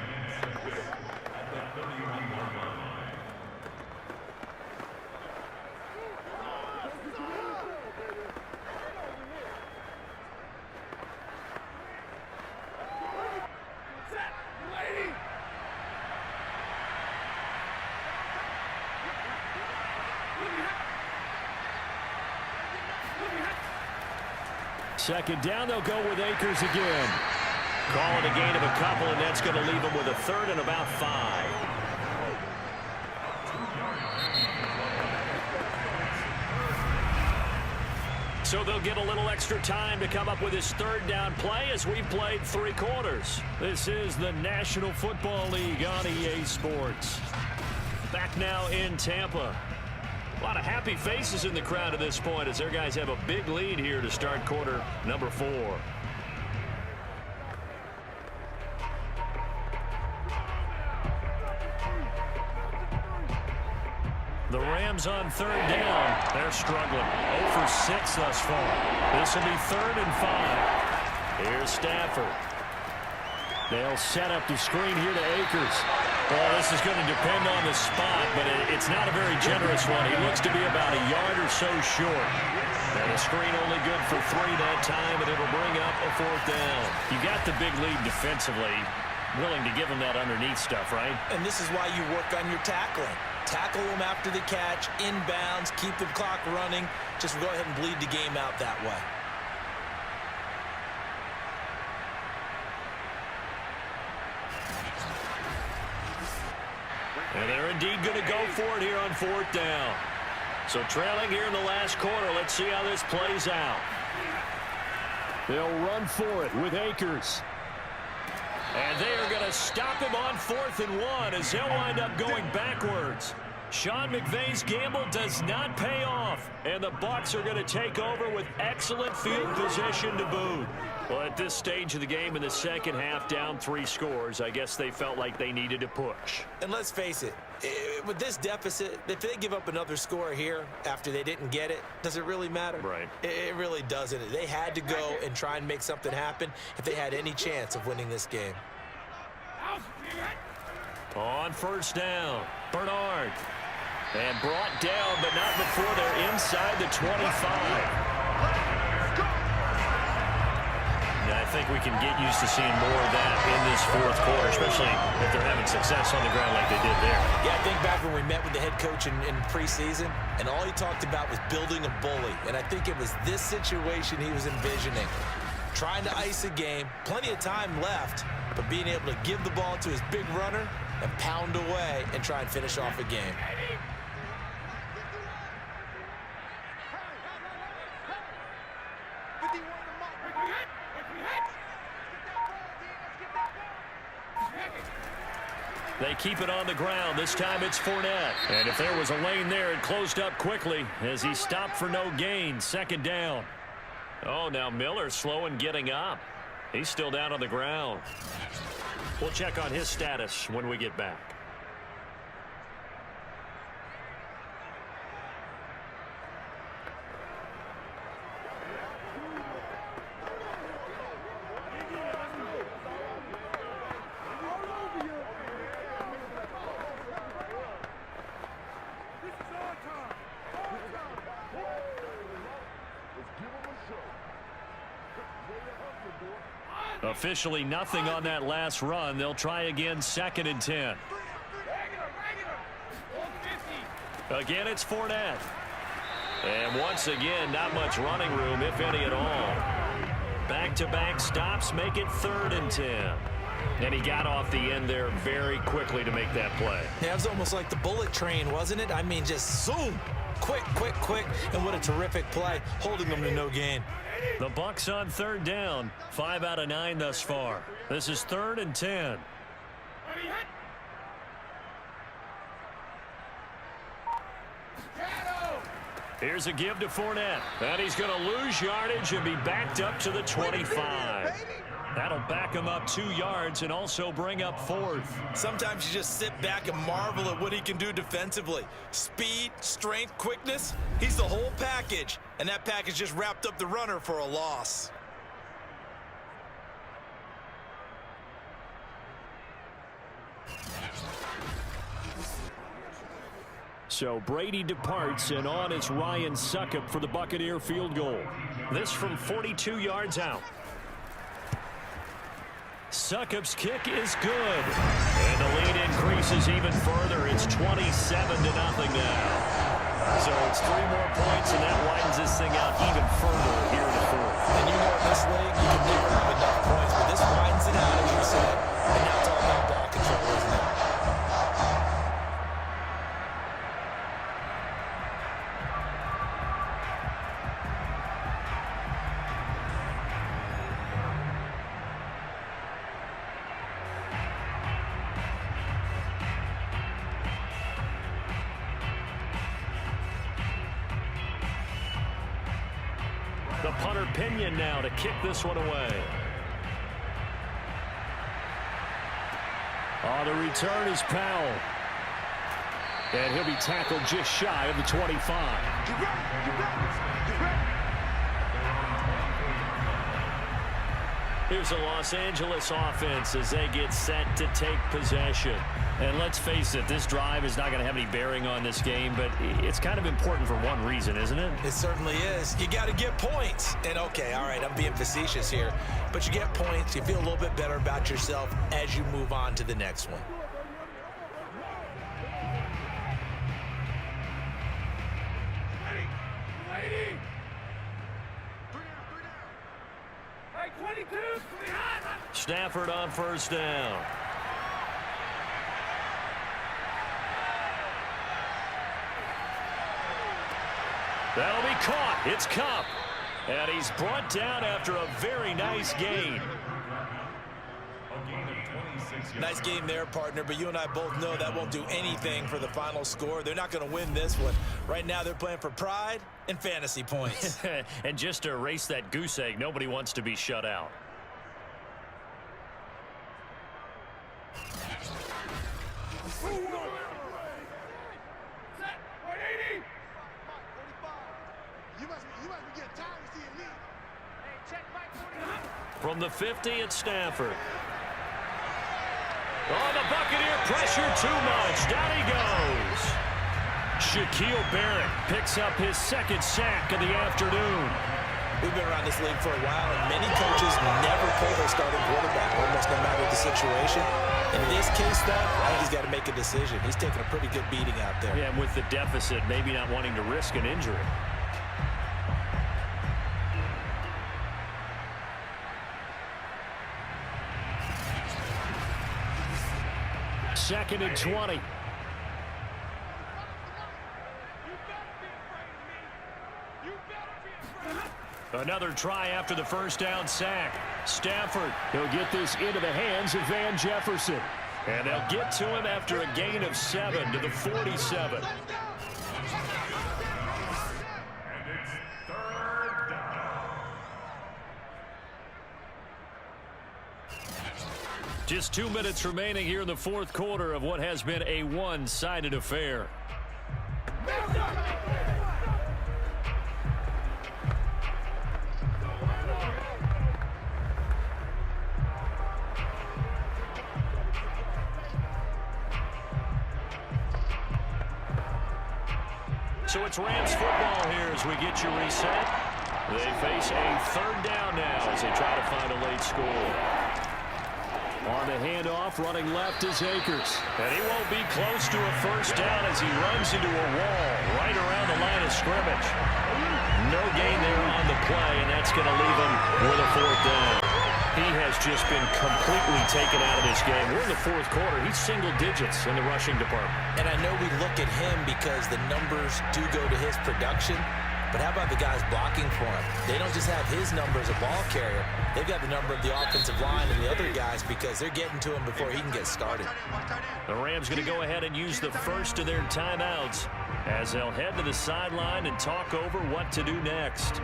Second down, they'll go with Akers again. Calling a gain of a couple, and that's going to leave him with a 3rd and about 5. So they'll get a little extra time to come up with his 3rd down play as we've played 3 quarters. This is the National Football League on EA Sports. Back now in Tampa. A lot of happy faces in the crowd at this point as their guys have a big lead here to start quarter number 4. The Rams on 3rd down. They're struggling. 0 for 6 thus far. This will be 3rd and 5. Here's Stafford. They'll set up the screen here to Akers. Well, this is going to depend on the spot, but it's not a very generous one. He looks to be about a yard or so short. And the screen only good for 3 that time, and it'll bring up a 4th down. You got the big lead defensively. Willing to give him that underneath stuff, right? And this is why you work on your tackling. Tackle them after the catch, inbounds, keep the clock running. Just go ahead and bleed the game out that way. And they're indeed going to go for it here on 4th down. So trailing here in the last quarter. Let's see how this plays out. They'll run for it with Akers. And they are going to stop him on 4th and 1 as he'll wind up going backwards. Sean McVay's gamble does not pay off, and the Bucs are going to take over with excellent field position to boot. Well, at this stage of the game in the second half, down 3 scores, I guess they felt like they needed to push. And let's face it, with this deficit, if they give up another score here after they didn't get it, does it really matter? Right. It really doesn't. They had to go and try and make something happen if they had any chance of winning this game. On 1st down, Bernard. And brought down, but not before they're inside the 25. And I think we can get used to seeing more of that in this 4th quarter, especially if they're having success on the ground like they did there. Yeah, I think back when we met with the head coach in preseason, and all he talked about was building a bully. And I think it was this situation he was envisioning. Trying to ice a game, plenty of time left, but being able to give the ball to his big runner and pound away and try and finish off a game. They keep it on the ground. This time it's Fournette. And if there was a lane there, it closed up quickly as he stopped for no gain. 2nd down. Oh, now Miller's slow in getting up. He's still down on the ground. We'll check on his status when we get back. Officially nothing on that last run. They'll try again, 2nd and 10. Again, it's Fournette. And once again, not much running room, if any at all. Back-to-back stops make it 3rd and 10. And he got off the end there very quickly to make that play. Yeah, it was almost like the bullet train, wasn't it? I mean, just zoom. Quick, quick, quick. And what a terrific play, holding them to no gain. The Bucs on 3rd down. 5 out of 9 thus far. This is 3rd and 10. Here's a give to Fournette. And he's going to lose yardage and be backed up to the 25. That'll back him up 2 yards and also bring up 4th. Sometimes you just sit back and marvel at what he can do defensively. Speed, strength, quickness. He's the whole package. And that package just wrapped up the runner for a loss. So Brady departs, and on is Ryan Succop for the Buccaneer field goal. This from 42 yards out. Succop's kick is good. And the lead increases even further. It's 27-0 now. So it's 3 more points, and that widens this thing out even further here in the 4th. And you know, in this league, you can never have enough points, but this widens it out, as you said. And now it's all about ball control, isn't it? The punter Pinion now to kick this one away. On the return is Powell. And he'll be tackled just shy of the 25. Here's a Los Angeles offense as they get set to take possession. And let's face it, this drive is not going to have any bearing on this game, but it's kind of important for one reason, isn't it? It certainly is. You got to get points. And, okay, all right, I'm being facetious here. But you get points, you feel a little bit better about yourself as you move on to the next one. Stafford on 1st down. That'll be caught. It's Kupp. And he's brought down after a very nice gain. Nice game there, partner, but you and I both know that won't do anything for the final score. They're not going to win this one. Right now, they're playing for pride and fantasy points. And just to erase that goose egg, nobody wants to be shut out. From the 50, it's Stafford. Oh, the Buccaneer pressure too much. Down he goes. Shaquille Barrett picks up his 2nd sack of the afternoon. We've been around this league for a while, and many coaches never play their starting quarterback, almost no matter the situation. In this case, though, I think he's got to make a decision. He's taking a pretty good beating out there. Yeah, and with the deficit, maybe not wanting to risk an injury. Second and 20. Another try after the 1st down sack. Stafford. He'll get this into the hands of Van Jefferson. And they'll get to him after a gain of 7 to the 47. Just 2 minutes remaining here in the 4th quarter of what has been a one-sided affair. So it's Rams football here as we get you reset. They face a third down now as they try to find a late score. On the handoff, running left is Akers. And he won't be close to a first down as he runs into a wall right around the line of scrimmage. No gain there on the play, and that's going to leave him with a fourth down. He has just been completely taken out of this game. We're in the fourth quarter. He's single digits in the rushing department. And I know we look at him because the numbers do go to his production. But how about the guys blocking for him? They don't just have his number as a ball carrier. They've got the number of the offensive line and the other guys because they're getting to him before he can get started. The Rams going to go ahead and use the first of their timeouts as they'll head to the sideline and talk over what to do next.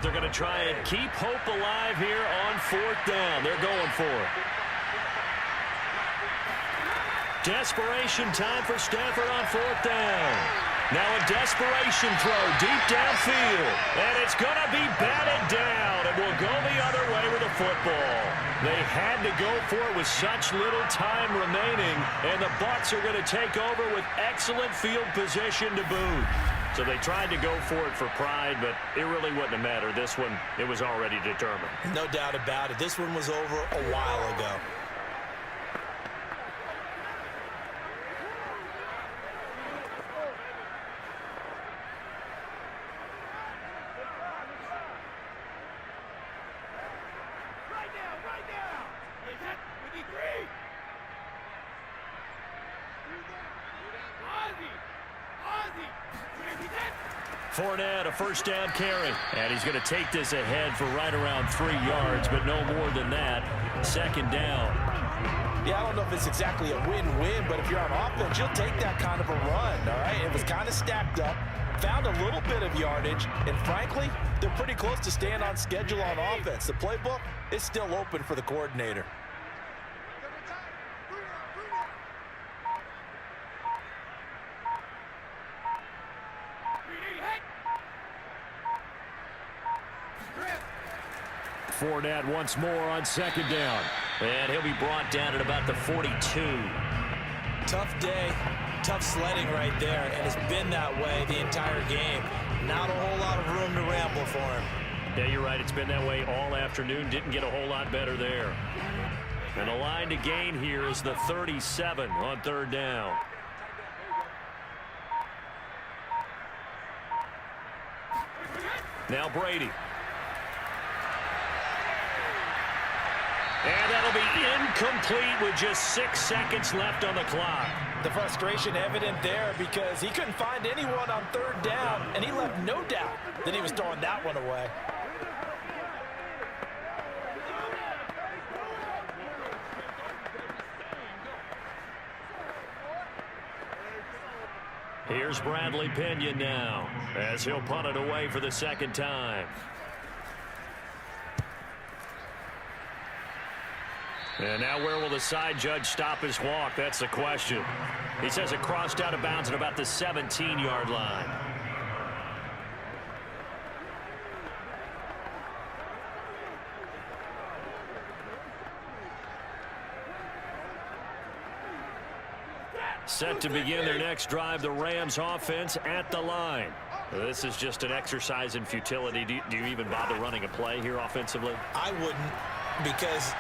They're going to try and keep hope alive here on fourth down. They're going for it. Desperation time for Stafford on fourth down. Now a desperation throw deep downfield. And it's going to be batted down. It will go the other way with the football. They had to go for it with such little time remaining. And the Bucs are going to take over with excellent field position to boot. So they tried to go for it for pride, but it really wouldn't have mattered. This one, it was already determined. No doubt about it. This one was over a while ago. Fournette, a first down carry. And he's going to take this ahead for right around 3 yards, but no more than that. Second down. Yeah, I don't know if it's exactly a win-win, but if you're on offense, you'll take that kind of a run, all right? It was kind of stacked up, found a little bit of yardage, and frankly, they're pretty close to staying on schedule on offense. The playbook is still open for the coordinator. Fournette once more on second down. And he'll be brought down at about the 42. Tough day, tough sledding right there, and it's been that way the entire game. Not a whole lot of room to ramble for him. Yeah, you're right. It's been that way all afternoon. Didn't get a whole lot better there. And the line to gain here is the 37 on third down. Now Brady. And that'll be incomplete with just 6 seconds left on the clock. The frustration evident there because he couldn't find anyone on third down, and he left no doubt that he was throwing that one away. Here's Bradley Pinion now as he'll punt it away for the second time. And now where will the side judge stop his walk? That's the question. He says it crossed out of bounds at about the 17-yard line. Set to begin their next drive, the Rams offense at the line. This is just an exercise in futility. Do you even bother running a play here offensively? I wouldn't, because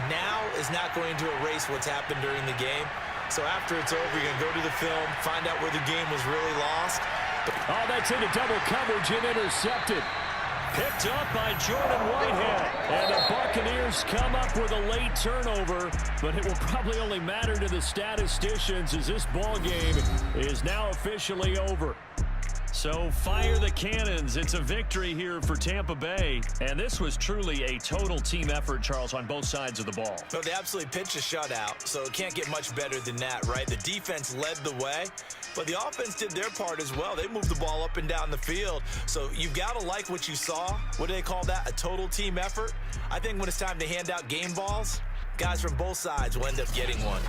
now is not going to erase what's happened during the game. So after it's over, you're going to go to the film, find out where the game was really lost. Oh, that's into double coverage and intercepted. Picked up by Jordan Whitehead. And the Buccaneers come up with a late turnover, but it will probably only matter to the statisticians as this ball game is now officially over. So fire the cannons. It's a victory here for Tampa Bay. And this was truly a total team effort, Charles, on both sides of the ball. So they absolutely pitched a shutout, so it can't get much better than that, right? The defense led the way, but the offense did their part as well. They moved the ball up and down the field. So you've got to like what you saw. What do they call that? A total team effort? I think when it's time to hand out game balls, guys from both sides will end up getting one.